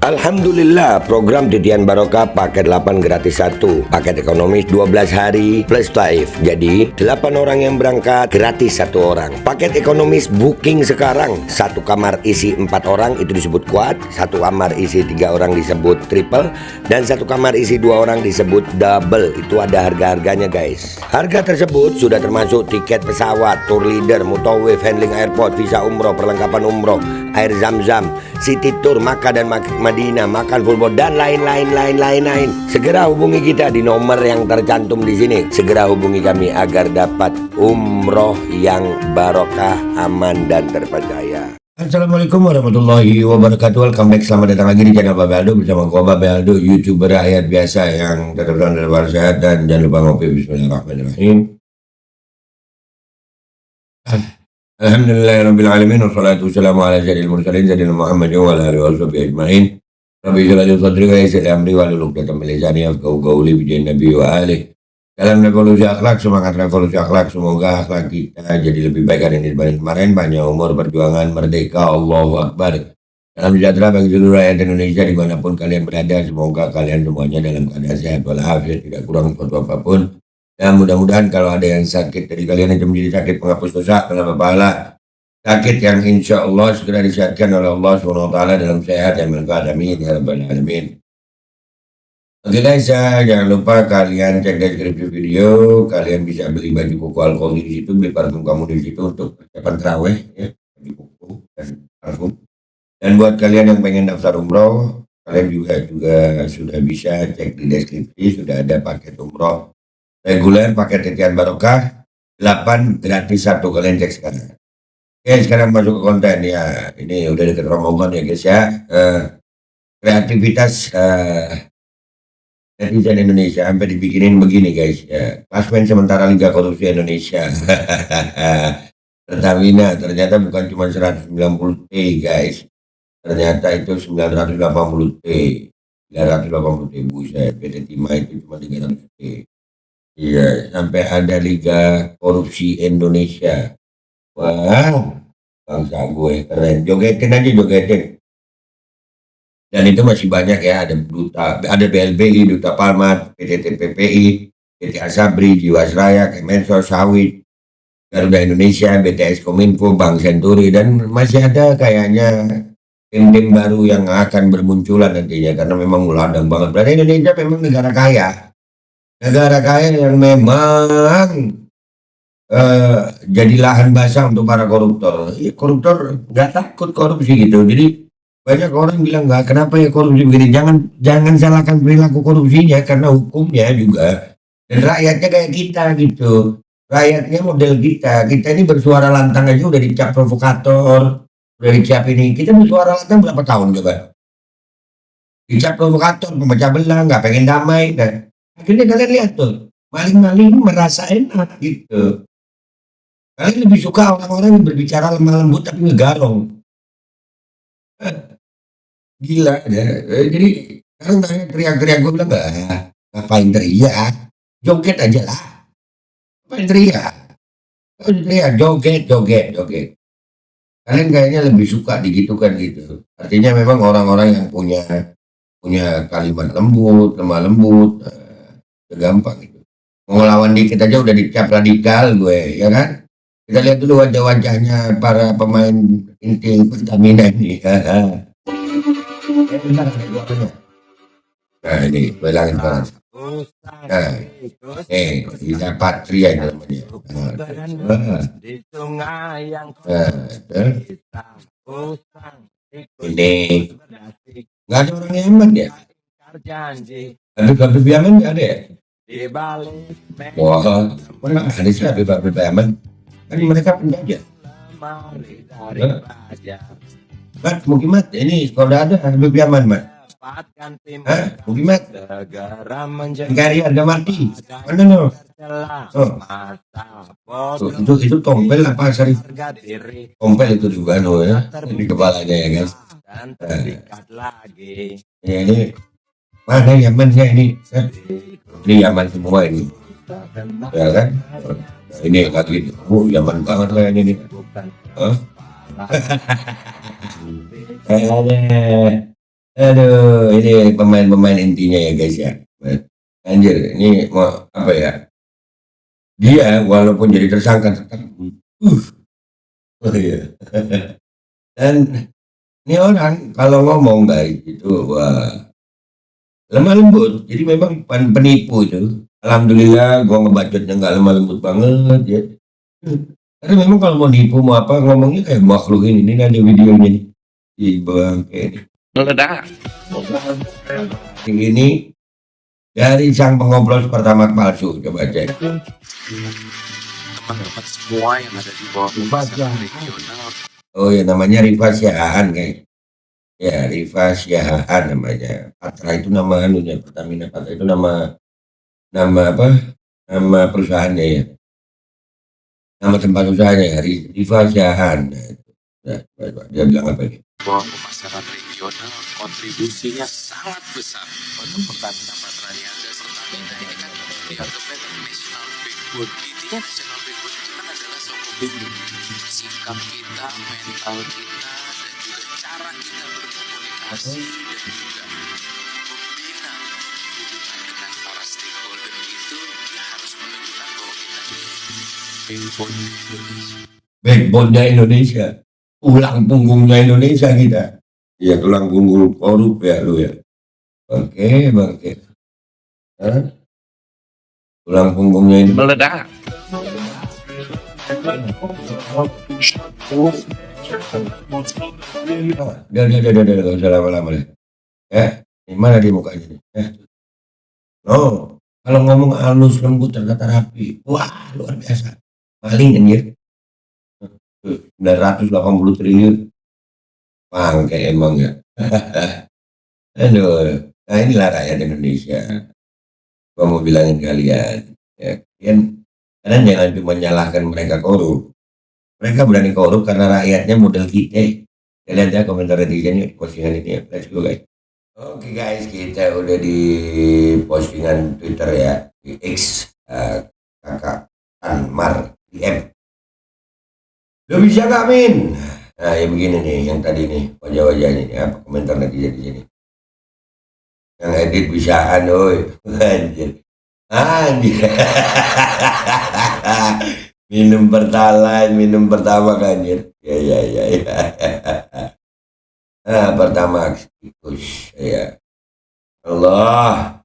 Alhamdulillah, program Titian Barokah paket 8 gratis 1, paket ekonomis 12 hari plus live. Jadi 8 orang yang berangkat gratis 1 orang. Paket ekonomis booking sekarang, 1 kamar isi 4 orang itu disebut quad, 1 kamar isi 3 orang disebut triple, dan 1 kamar isi 2 orang disebut double. Itu ada harga-harganya guys. Harga tersebut sudah termasuk tiket pesawat, tour leader, mutawif, handling airport, visa umroh, perlengkapan umroh, air zam-zam, city tour, Makkah dan Madinah, makan full board, dan lain-lain. Segera hubungi kita di nomor yang tercantum di sini. Segera hubungi kami agar dapat umroh yang barokah, aman dan terpercaya. Assalamualaikum warahmatullahi wabarakatuh. Welcome back, selamat datang lagi di channel Babe Aldo bersama gua Babe Aldo, YouTuber rakyat biasa yang tetap dalam sehat, dan jangan lupa ngopi. Bismillahirrahmanirrahim. Alhamdulillahirrabbilalamin, wassalatu wassalamu ala sayyidil mursalin sayyidina Muhammad wa ala alihi washabihi ajmain. Rabbi shrah li sadri wa yassir li amri wahlul 'uqdatam min lisani yafqahu qawli bi jahin nabi wa alihi. Dalam revolusi akhlak, semangat revolusi akhlak, semoga akhlak kita jadi lebih baik hari ini dibanding kemarin. Panjang umur, perjuangan, merdeka, Allahu Akbar. Salam sejahtera bagi seluruh rakyat Indonesia dimanapun kalian berada. Semoga kalian semuanya dalam keadaan sehat walafiat, tidak kurang suatu apapun. Dan mudah-mudahan kalau ada yang sakit dari kalian itu menjadi sakit penghapus dosa, penambah pahala, sakit yang insya Allah segera disehatkan oleh Allah SWT dalam sehat yang manfaat. Amin ya rabbal alamin. Oke guys, jangan lupa kalian cek deskripsi video. Kalian bisa beli baju koko alkohol di situ, beli parfum kamu di situ untuk persiapan terawih ya, baju koko dan parfum. Dan buat kalian yang pengen daftar umroh, kalian juga sudah bisa cek di deskripsi, sudah ada paket umroh reguler, paket Titian Barokah 8 gratis 1. Kalian cek sekarang. Oke, sekarang masuk ke konten ya. Ini udah deket Ramadan ya guys ya. Kreativitas netizen Indonesia sampai dibikinin begini guys ya. Klasmen sementara Liga Korupsi Indonesia. Pertamina ternyata bukan cuma 190 T guys. Ternyata itu 980 T. 980 T, buset. PT Timah itu cuma 300 T. Iya, sampai ada Liga Korupsi Indonesia. Wah, bangsa gue keren. Jogetin aja, jogetin. Dan itu masih banyak ya, ada BLBI, Duta Palmat, PT TPPI, PT Asabri, Jiwasraya, Kemensos, Sawit, Garuda Indonesia, BTS Kominfo, Bank Senturi, dan masih ada kayaknya tim-tim baru yang akan bermunculan nantinya, karena memang meladang banget. Berarti Indonesia memang negara kaya. Negara kaya yang memang jadi lahan basah untuk para koruptor. Ya, koruptor nggak takut korupsi gitu. Jadi banyak orang bilang nggak, kenapa ya korupsi begini. Jangan salahkan perilaku korupsinya, karena hukumnya juga. Dan rakyatnya kayak kita gitu. Rakyatnya model kita. Kita ini bersuara lantang aja udah dicap provokator, udah dicap ini. Kita bersuara lantang berapa tahun coba? Dicap provokator, pemecah belah, nggak pengen damai. Nah, akhirnya kalian lihat tuh, maling-maling merasa enak gitu. Kalian lebih suka orang-orang yang berbicara lemah lembut tapi ngegarong. Gila ya. Jadi sekarang teriak-teriak, gue bilang ngapain teriak, joget aja lah. Ngapain teriak? Teriak, joget. Kalian kayaknya lebih suka digitukan gitu. Artinya memang orang-orang yang punya kalimat lembut, lemah lembut, gampang gitu. Mau ngelawan dikit aja udah dicap radikal gue, ya kan? Kita lihat dulu wajah-wajahnya para pemain inti Pertamina ini. Nah ini, bilangin banget. Nah, Ida Patria ini namanya. Ini nggak ada orang Yaman ya? Habib Yaman nggak ada ya? Wah, mana ada sih Habib Yaman? Kan mereka penjajah. Mat, Mukimat, ini kalau ada Habib Yaman, Mat. Mukimat, Gari harga mati. Mana no? Itu tompel apa sari? Tompel itu juga no ya, di kepalanya ya guys. Ya, ini mana Yamannya ini? Ini Yaman semua ini, ya kan? Ini lagi, Yaman banget lah ini. Aduh, ini pemain-pemain intinya ya guys ya. Anjir, ini mau apa ya? Dia walaupun jadi tersangka tetap, oh iya. Dan ini orang kalau ngomong guys itu wah lemah lembut. Jadi memang penipu itu. Alhamdulillah gua ngebacotnya nggak lemah lembut banget ya. Karena memang kalau mau nipu mau apa ngomongnya kayak makhluk ini ada videonya nih di bangke Meledak. ini dari sang pengoplos pertama palsu, coba cek. Teman-teman semua yang ada di bawah pasar regional. Oh ya namanya Rifa Siahaan guys. Ya Rifa Siahaan namanya. Patra itu nama anunya, Pertamina Patra itu nama apa? Nama perusahaannya ya. Nama tempat usahanya ya, Rifa Siahaan. Nah, dia bilang apa ini? Bahwa pemasaran regional kontribusinya sangat besar untuk Pertamina Patra Niaga. Pertamina ini kan dianggapnya national backbone. Intinya national backbone itu kan adalah sokong sikap kita, mental kita, dan juga cara kita berkomunikasi dan juga membina hubungan dengan para stakeholder itu. Ya harus menunjukkan bahwa kita backbone Indonesia. Backbone-nya Indonesia. Tulang punggungnya Indonesia kita. Iya tulang punggung korup ya lu ya. Bangke. Hah? Tulang punggungnya ini Meledak. Udah, gak usah lama-lama deh. Gimana di mukanya nih? No, kalau ngomong halus lembut ternyata rapi. Wah, luar biasa. Maling anjir. 980 triliun. Bangke emang ya. Aduh, nah inilah rakyat Indonesia. Gua mau bilangin kalian, ya, kalian jangan cuma menyalahkan mereka korup. Mereka berani korup karena rakyatnya model kita. Kalian lihat ya komentar netizen ini, postingan ini ya. Let's go guys. Oke guys, kita udah di postingan Twitter ya, di X, kakak Anmar DM. Lo bisa gak Min? Nah ya begini nih, yang tadi nih, wajah-wajahnya nih, apa komentar netizen di sini. Yang edit bisaan, oi. Anjir. Anjir. Minum pertalite, minum pertama kan anjir. Ya. Nah, pertama tikus ya. Allah.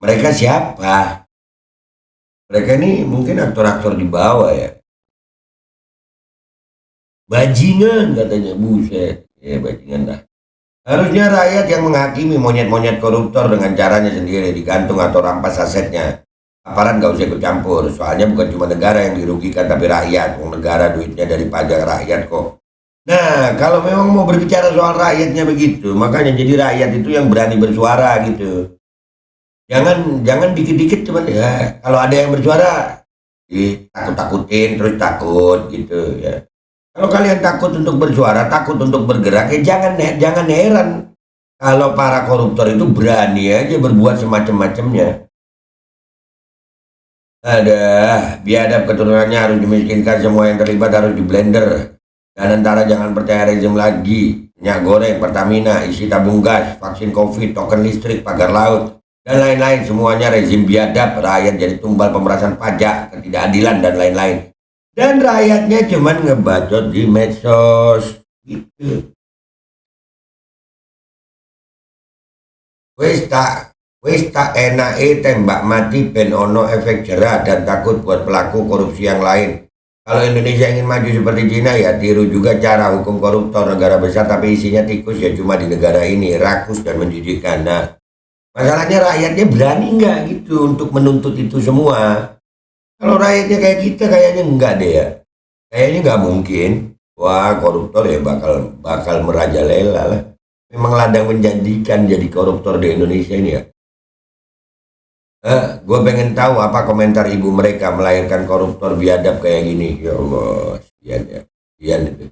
Mereka siapa? Mereka ini mungkin aktor-aktor di bawah ya. Bajingan katanya, buset. Ya bajingan dah. Harusnya rakyat yang menghakimi monyet-monyet koruptor dengan caranya sendiri, digantung atau rampas asetnya. Aparat gak usah ikut campur, soalnya bukan cuma negara yang dirugikan tapi rakyat. Negara duitnya dari pajak rakyat kok. Nah, kalau memang mau berbicara soal rakyatnya begitu, makanya jadi rakyat itu yang berani bersuara gitu. Jangan dikit-dikit cuman ya, kalau ada yang bersuara, takut-takutin terus takut gitu ya. Kalau kalian takut untuk bersuara, takut untuk bergerak, ya jangan heran kalau para koruptor itu berani aja berbuat semacam-macamnya. Ada biadab keturunannya harus dimiskinkan, semua yang terlibat harus di blender. Dan antara jangan percaya rezim lagi, minyak goreng, Pertamina, isi tabung gas, vaksin COVID, token listrik, pagar laut, dan lain-lain. Semuanya rezim biadab, rakyat jadi tumbal pemerasan pajak, ketidakadilan, dan lain-lain. Dan rakyatnya cuman ngebacot di medsos gitu. Wis tak tembak mati ben ono efek jerah dan takut buat pelaku korupsi yang lain. Kalau Indonesia ingin maju seperti Cina ya tiru juga cara hukum koruptor negara besar tapi isinya tikus ya cuma di negara ini rakus dan menjijikkan. Nah, masalahnya rakyatnya berani nggak gitu untuk menuntut itu semua. Kalau rakyatnya kayak kita kayaknya enggak deh ya. Kayaknya nggak mungkin. Wah koruptor ya bakal merajalela lah. Memang ladang menjanjikan jadi koruptor di Indonesia ini ya. Gue pengen tahu apa komentar ibu mereka melahirkan koruptor biadab kayak gini. Ya Allah, sian itu.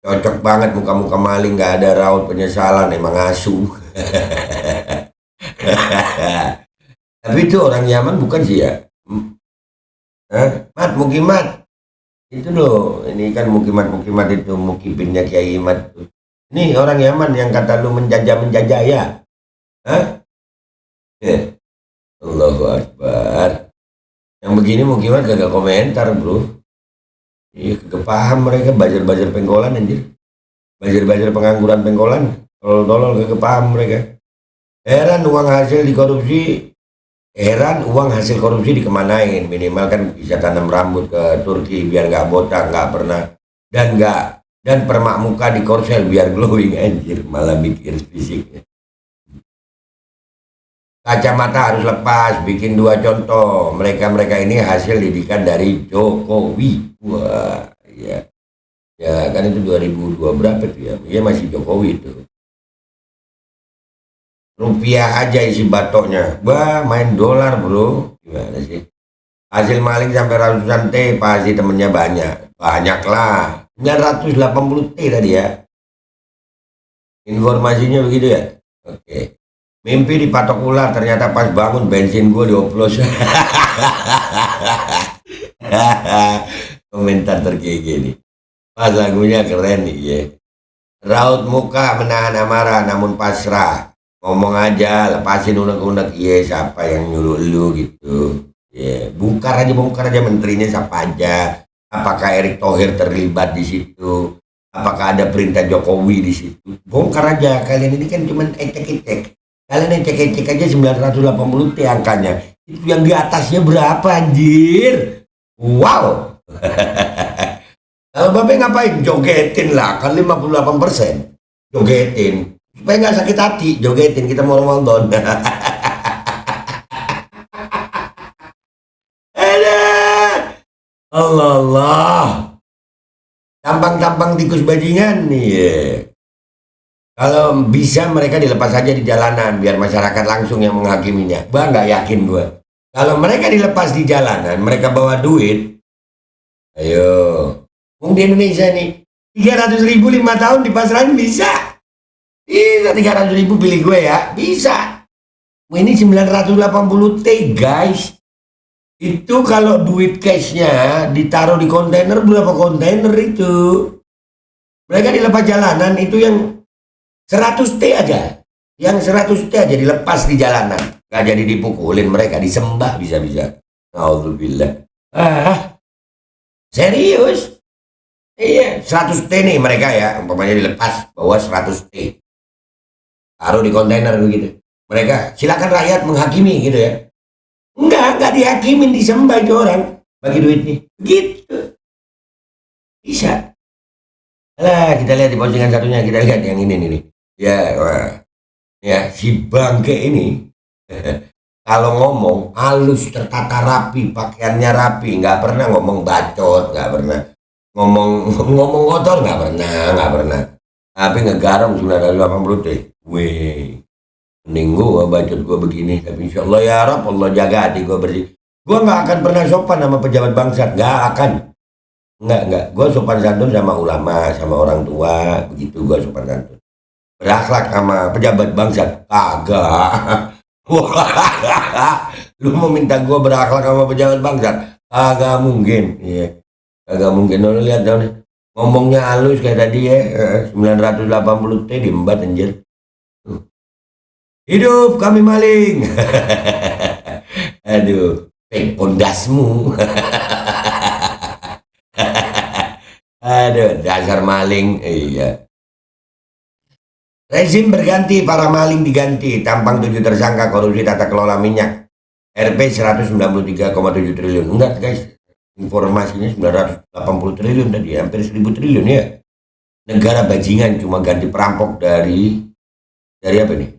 Cocok banget muka-muka maling, nggak ada raut penyesalan, emang asuh. Tapi itu orang Yaman bukan sih ya? Mat, Mukimat. Itu loh, ini kan Mukimat itu, Mukibinnya Kiai Imat. Nih orang Yaman yang kata lu menjajah ya. Hah? Allahu Akbar. Yang begini mau gimana kagak komentar bro. Iya kagak paham mereka bajar-bajar pengkolan anjir. Bajar-bajar pengangguran pengkolan. Tolol-tolol kagak paham mereka. Heran uang hasil korupsi dikemanain. Minimal kan bisa tanam rambut ke Turki biar nggak botak, nggak pernah dan permak muka di korsel biar glowing anjir, malah mikir fisiknya. Kacamata harus lepas, bikin 2 contoh. Mereka ini hasil didikan dari Jokowi. Wah, iya. Ya kan itu 2002 berapa tuh ya? Iya masih Jokowi itu. Rupiah aja isi batoknya. Wah, main dolar bro. Gimana sih? Hasil maling sampai ratusan T, pasti temennya banyak. Banyak lah. 980 T tadi ya. Informasinya begitu ya. Oke. Mimpi dipatok ular, ternyata pas bangun bensin gue dioplos. Komentar terkiki nih. Pas lagunya keren nih ya. Raut muka menahan amarah namun pasrah. Ngomong aja, lepasin unek-unek. Iya, siapa yang nyuruh lu gitu. Ya, bongkar aja menterinya siapa aja. Apakah Erick Thohir terlibat di situ? Apakah ada perintah Jokowi di situ? Bongkar aja. Kalian ini kan cuma ecek-ecek. Kalian cek aja 980 T angkanya. Itu yang di atasnya berapa anjir? Wow. Kalau Babe ngapain? Jogetin lah, kan 58%. Jogetin. Supaya nggak sakit hati, jogetin kita mau Ramadan. Allah Allah. Tampang-tampang tikus bajingan nih. Kalau bisa mereka dilepas saja di jalanan biar masyarakat langsung yang menghakiminya. Bah nggak yakin gue. Kalau mereka dilepas di jalanan, mereka bawa duit. Ayo, di Indonesia nih 300.000 5 tahun dipasrahin bisa. Bisa 300.000 pilih gue ya, bisa. Ini 980 T guys. Itu kalau duit cashnya ditaruh di kontainer, berapa kontainer itu? Mereka dilepas jalanan itu yang 100 T aja. Yang 100 T aja dilepas di jalanan. Gak jadi dipukulin mereka, disembah bisa-bisa. Alhamdulillah. Serius? Iya, 100 T nih mereka ya. Umpamanya dilepas, bawa 100 T. Taruh di kontainer begitu. Mereka, silakan rakyat menghakimi gitu ya. Enggak dihakimin, disembah itu orang. Bagi duitnya. Gitu. Bisa. Lah, kita lihat di postingan satunya, kita lihat yang ini nih. Ya, wah. Ya, si bangke ini kalau ngomong halus, tertata rapi, pakaiannya rapi, nggak pernah ngomong bacot, nggak pernah ngomong kotor, nggak pernah. Tapi ngegarong 980 T. Weh, mending gua bacot gua begini, tapi insya Allah ya Rob, Allah jaga hati gua bersih. Gua nggak akan pernah sopan sama pejabat bangsat, nggak akan. Nggak. Gua sopan santun sama ulama, sama orang tua, begitu gua sopan santun. Berakhlak sama pejabat bangsat, kagak. Lu mau minta gua berakhlak sama pejabat bangsat? Kagak mungkin. Iya, kagak mungkin. Lu lihat dong, ngomongnya halus kayak tadi ya, 980 T diembat anjir. Hidup kami maling. Aduh, pondasmu. Aduh, dasar maling. Iya. Rezim berganti, para maling diganti. Tampang 7 tersangka korupsi tata kelola minyak. Rp 193,7 triliun. Enggak guys, informasinya 980 triliun tadi, hampir 1000 triliun ya. Negara bajingan cuma ganti perampok dari apa nih?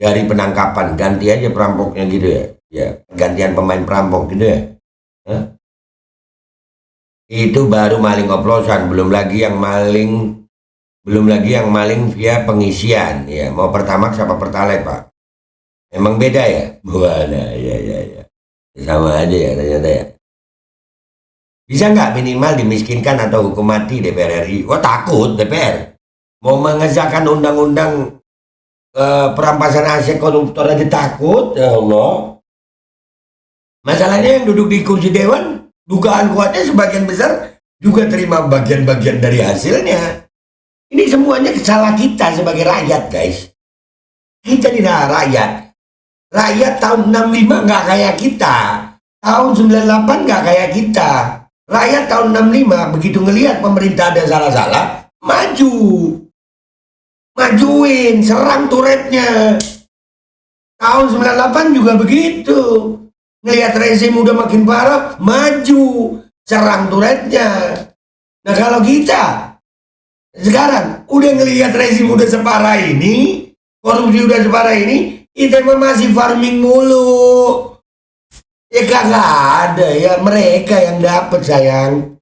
Dari penangkapan, ganti aja perampoknya gitu ya. Ya, gantian pemain perampok gitu ya. Hah? Itu baru maling oplosan, belum lagi yang maling via pengisian ya. Mau Pertamax apa Pertalite Pak? Emang beda ya? Wah, ya. Sama aja ya ternyata ya. Bisa nggak minimal dimiskinkan atau hukum mati DPR RI? Wah takut DPR. Mau mengesahkan undang-undang perampasan aset koruptor aja takut, ya Allah. Masalahnya yang duduk di kursi dewan, dugaan kuatnya sebagian besar juga terima bagian-bagian dari hasilnya. Ini semuanya salah kita sebagai rakyat, guys. Kita tidak rakyat. Rakyat tahun 65 nggak kayak kita. Tahun 98 nggak kayak kita. Rakyat tahun 65 begitu ngelihat pemerintah ada salah-salah, maju. Majuin, serang turretnya. Tahun 98 juga begitu. Ngelihat rezim udah makin parah, maju. Serang turretnya. Nah kalau kita sekarang udah ngelihat rezim udah separah ini, korupsi udah separah ini, kita masih farming mulu. Ya kagak ada ya, mereka yang dapat sayang.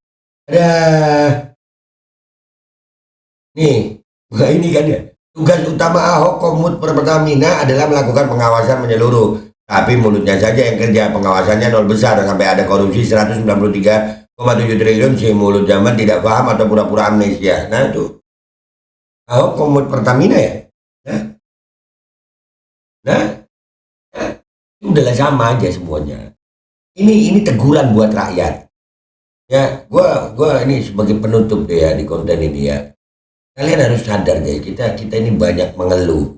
Nih, ini kan ya. Tugas utama Ahok Komut Pertamina adalah melakukan pengawasan menyeluruh. Tapi mulutnya saja yang kerja, pengawasannya nol besar sampai ada korupsi 193,7 triliun si mulut zaman tidak paham atau pura-pura amnesia. Nah itu Ahok Komut Pertamina ya. Nah, udahlah sama aja semuanya. Ini teguran buat rakyat. Ya, gua ini sebagai penutup deh ya di konten ini ya. Kalian harus sadar guys, kita ini banyak mengeluh.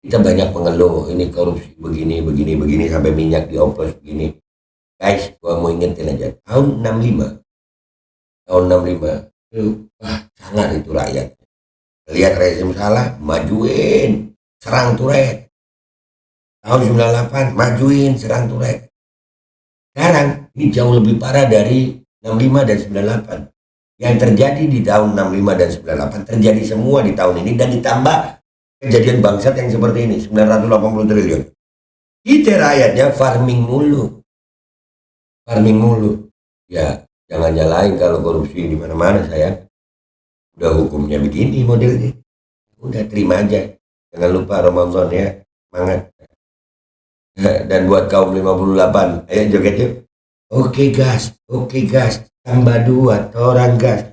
Kita banyak mengeluh, ini korupsi begini sampai minyak dioplos begini. Guys, gua mau ingetin aja, tahun 65 itu sangat itu rakyat. Lihat rezim salah, majuin, serang turret. Tahun 98 majuin, serang turret. Sekarang ini jauh lebih parah dari 65 dan 98. Yang terjadi di tahun 65 dan 98 terjadi semua di tahun ini, dan ditambah kejadian bangsat yang seperti ini 980 triliun. Kita rakyatnya farming mulu. Ya jangan nyalain kalau korupsi di mana-mana sayang. Udah hukumnya begini modelnya. Udah terima aja. Jangan lupa Ramadan ya. Semangat. Dan buat kaum 58, ayo joget yuk. Oke gas, tambah 2 orang gas.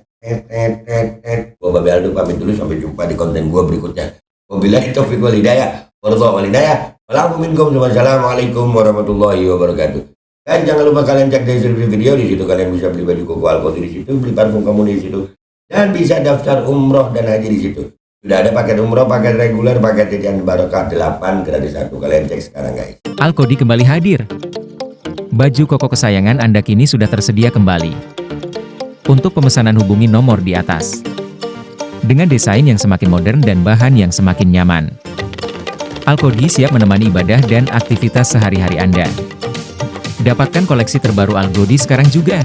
Gua Babe Aldo pamit dulu, sampai jumpa di konten gua berikutnya. Wabillahi taufiq wal hidayah. Wassalamualaikum warahmatullahi wabarakatuh. Dan jangan lupa kalian cek deskripsi video, di situ kalian bisa beli baju koko Alko di situ, beli parfum kamu di situ, dan bisa daftar umroh dan haji di situ. Sudah ada paket umroh, paket reguler, paket titian barokah 8 gratis 1. Kalian cek sekarang guys. Alkodi kembali hadir. Baju koko kesayangan Anda kini sudah tersedia kembali. Untuk pemesanan hubungi nomor di atas. Dengan desain yang semakin modern dan bahan yang semakin nyaman. Alkodi siap menemani ibadah dan aktivitas sehari-hari Anda. Dapatkan koleksi terbaru Alkodi sekarang juga.